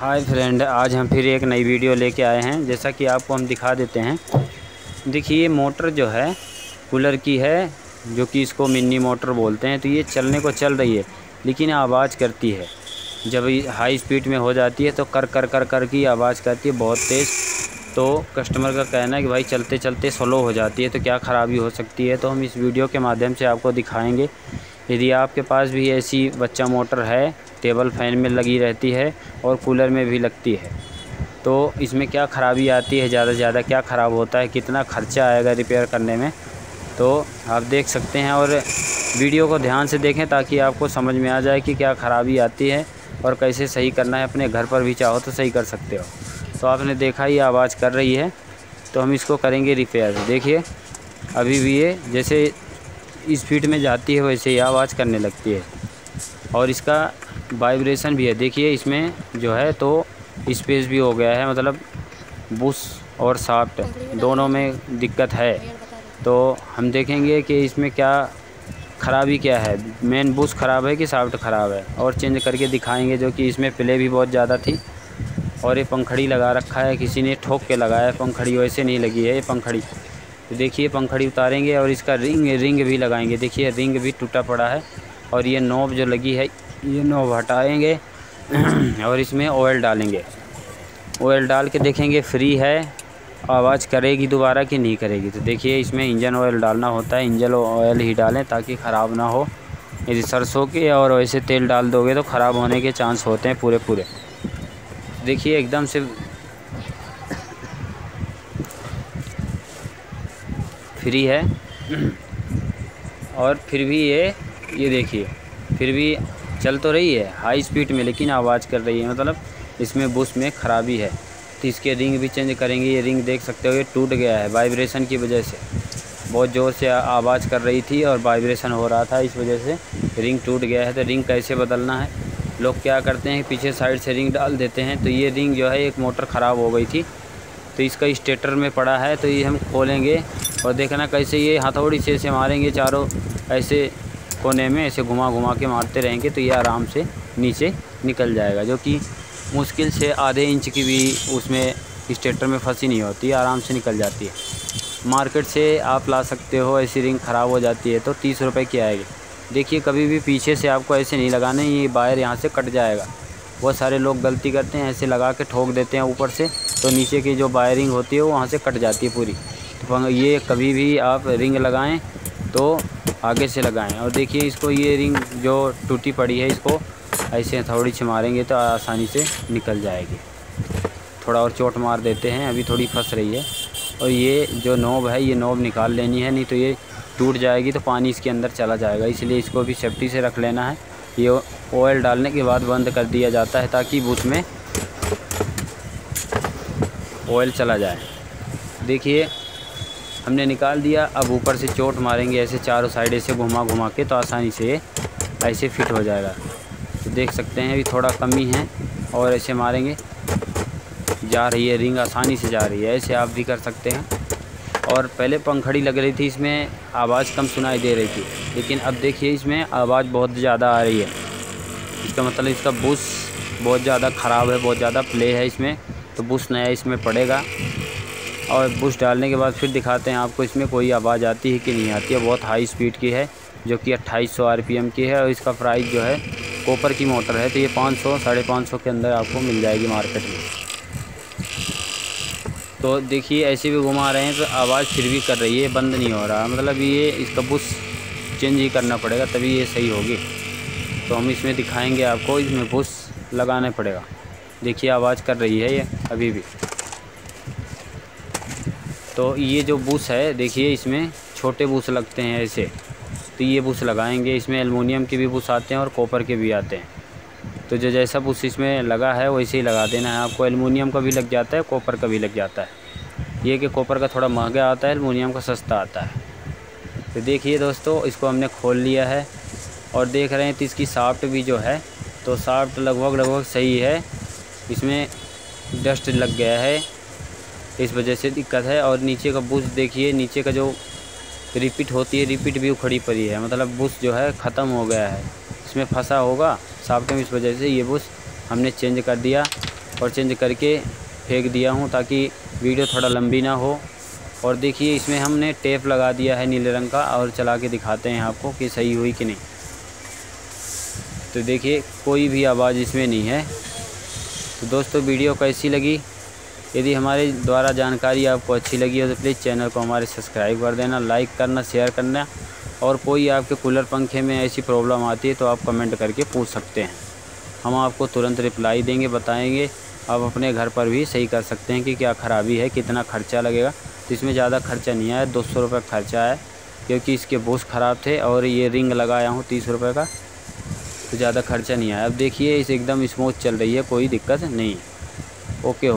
Hi friend, आज हम फिर एक नई वीडियो लेके आए हैं। जैसा कि आपको हम दिखा देते हैं। देखिए मोटर जो है कूलर की है, जो कि इसको मिनी मोटर बोलते हैं। तो ये चलने को चल रही है लेकिन आवाज़ करती है। जब ये हाई स्पीड में हो जाती है तो कर कर कर कर की आवाज़ करती है बहुत तेज़। तो कस्टमर का कहना है कि भाई चलते चलते स्लो हो जाती है, तो क्या ख़राबी हो सकती है। तो हम इस वीडियो के माध्यम से आपको दिखाएंगे। यदि आपके पास भी ऐसी बच्चा मोटर है, टेबल फैन में लगी रहती है और कूलर में भी लगती है, तो इसमें क्या ख़राबी आती है, ज़्यादा से ज़्यादा क्या ख़राब होता है, कितना खर्चा आएगा रिपेयर करने में, तो आप देख सकते हैं। और वीडियो को ध्यान से देखें ताकि आपको समझ में आ जाए कि क्या ख़राबी आती है और कैसे सही करना है। अपने घर पर भी चाहो तो सही कर सकते हो। तो आपने देखा ये आवाज़ कर रही है, तो हम इसको करेंगे रिपेयर। देखिए अभी भी ये जैसे स्पीड में जाती है वैसे ही आवाज़ करने लगती है और इसका वाइब्रेशन भी है। देखिए इसमें जो है तो स्पेस भी हो गया है, मतलब बुश और शाफ्ट दोनों में दिक्कत है। तो हम देखेंगे कि इसमें क्या ख़राबी क्या है, मेन बुश ख़राब है कि शाफ्ट ख़राब है, और चेंज करके दिखाएंगे। जो कि इसमें प्ले भी बहुत ज़्यादा थी और ये पंखड़ी लगा रखा है, किसी ने ठोक के लगाया है। पंखड़ी वैसे नहीं लगी है ये पंखड़ी। तो देखिए पंखड़ी उतारेंगे और इसका रिंग भी लगाएंगे। देखिए रिंग भी टूटा पड़ा है और ये नॉब जो लगी है ये नॉब हटाएंगे और इसमें ऑयल डालेंगे। ऑयल डाल के देखेंगे फ्री है, आवाज़ करेगी दोबारा कि नहीं करेगी। तो देखिए इसमें इंजन ऑयल डालना होता है, इंजन ऑयल ही डालें ताकि ख़राब ना हो। यदि सरसों के और वैसे तेल डाल दोगे तो ख़राब होने के चांस होते हैं पूरे। देखिए एकदम से फ्री है और फिर भी ये देखिए फिर भी चल तो रही है हाई स्पीड में, लेकिन आवाज़ कर रही है, मतलब इसमें बुश में ख़राबी है। तो इसके रिंग भी चेंज करेंगे। ये रिंग देख सकते हो ये टूट गया है वाइब्रेशन की वजह से। बहुत ज़ोर से आवाज़ कर रही थी और वाइब्रेशन हो रहा था, इस वजह से रिंग टूट गया है। तो रिंग कैसे बदलना है, लोग क्या करते हैं पीछे साइड से रिंग डाल देते हैं। तो ये रिंग जो है एक मोटर ख़राब हो गई थी तो इसका स्टेटर में पड़ा है। तो ये हम खोलेंगे और देखना कैसे ये हथौड़ी से ऐसे मारेंगे, चारों ऐसे कोने में ऐसे घुमा के मारते रहेंगे तो ये आराम से नीचे निकल जाएगा। जो कि मुश्किल से आधे इंच की भी उसमें स्टेटर में फंसी नहीं होती, आराम से निकल जाती है। मार्केट से आप ला सकते हो। ऐसी रिंग ख़राब हो जाती है तो 30 रुपये की आएगी। देखिए कभी भी पीछे से आपको ऐसे नहीं लगाना, ये वायर यहाँ से कट जाएगा। बहुत सारे लोग गलती करते हैं, ऐसे लगा के ठोक देते हैं ऊपर से, तो नीचे की जो वायरिंग होती है वो वहाँ से कट जाती है पूरी। तो ये कभी भी आप रिंग लगाएं तो आगे से लगाएं। और देखिए इसको ये रिंग जो टूटी पड़ी है इसको ऐसे हथौड़ी से मारेंगे तो आसानी से निकल जाएगी। थोड़ा और चोट मार देते हैं, अभी थोड़ी फंस रही है। और ये जो नॉब है ये नॉब निकाल लेनी है, नहीं तो ये टूट जाएगी तो पानी इसके अंदर चला जाएगा। इसलिए इसको भी सेफ्टी से रख लेना है। ये ऑयल डालने के बाद बंद कर दिया जाता है ताकि बुश में ऑयल चला जाए। देखिए हमने निकाल दिया। अब ऊपर से चोट मारेंगे ऐसे चारों साइड से घुमा के, तो आसानी से ऐसे फिट हो जाएगा। तो देख सकते हैं अभी थोड़ा कमी है और ऐसे मारेंगे, जा रही है रिंग, आसानी से जा रही है। ऐसे आप भी कर सकते हैं। और पहले पंखड़ी लग रही थी, इसमें आवाज़ कम सुनाई दे रही थी, लेकिन अब देखिए इसमें आवाज़ बहुत ज़्यादा आ रही है। इसका मतलब इसका बुश बहुत ज़्यादा ख़राब है, बहुत ज़्यादा प्ले है इसमें। तो बुश नया इसमें पड़ेगा और बुश डालने के बाद फिर दिखाते हैं आपको इसमें कोई आवाज़ आती है कि नहीं आती है। बहुत हाई स्पीड की है, जो कि 2800 RPM की है। और इसका प्राइस जो है, कॉपर की मोटर है तो ये 500 550 के अंदर आपको मिल जाएगी मार्केट में। तो देखिए ऐसे भी घुमा रहे हैं तो आवाज़ फिर भी कर रही है, बंद नहीं हो रहा। मतलब ये इसका बुश चेंज ही करना पड़ेगा तभी ये सही होगी। तो हम इसमें दिखाएंगे आपको, इसमें बुश लगाना पड़ेगा। देखिए आवाज़ कर रही है ये अभी भी। तो ये जो बुश है देखिए इसमें छोटे बुश लगते हैं ऐसे, तो ये बुश लगाएंगे। इसमें एल्युमिनियम के भी बुश आते हैं और कॉपर के भी आते हैं। तो जो जैसा बुश इसमें लगा है वैसे ही लगा देना है आपको। एल्युमिनियम का भी लग जाता है, कॉपर का भी लग जाता है। ये कि कॉपर का थोड़ा महंगा आता है, एल्युमिनियम का सस्ता आता है। तो देखिए दोस्तों इसको हमने खोल लिया है और देख रहे हैं तो इसकी शाफ्ट भी जो है तो शाफ्ट लगभग सही है। इसमें डस्ट लग गया है, इस वजह से दिक्कत है। और नीचे का बुश देखिए, नीचे का जो रिपीट होती है रिपीट भी उखड़ी पड़ी है, मतलब बुश जो है ख़त्म हो गया है, इसमें फंसा होगा शाफ्ट में। इस वजह से ये बुश हमने चेंज कर दिया और चेंज करके फेंक दिया हूँ ताकि वीडियो थोड़ा लंबी ना हो। और देखिए इसमें हमने टेप लगा दिया है नीले रंग का, और चला के दिखाते हैं आपको कि सही हुई कि नहीं। तो देखिए कोई भी आवाज़ इसमें नहीं है। तो दोस्तों वीडियो कैसी लगी, यदि हमारे द्वारा जानकारी आपको अच्छी लगी हो तो प्लीज़ चैनल को हमारे सब्सक्राइब कर देना, लाइक करना, शेयर करना। और कोई आपके कूलर पंखे में ऐसी प्रॉब्लम आती है तो आप कमेंट करके पूछ सकते हैं, हम आपको तुरंत रिप्लाई देंगे, बताएंगे। आप अपने घर पर भी सही कर सकते हैं कि क्या ख़राबी है, कितना खर्चा लगेगा। तो इसमें ज़्यादा खर्चा नहीं आया, 200 रुपये खर्चा है, क्योंकि इसके बुश ख़राब थे और ये रिंग लगाया हूँ 30 रुपये का, तो ज़्यादा खर्चा नहीं आया। अब देखिए इस एकदम स्मूथ चल रही है, कोई दिक्कत नहीं। ओके।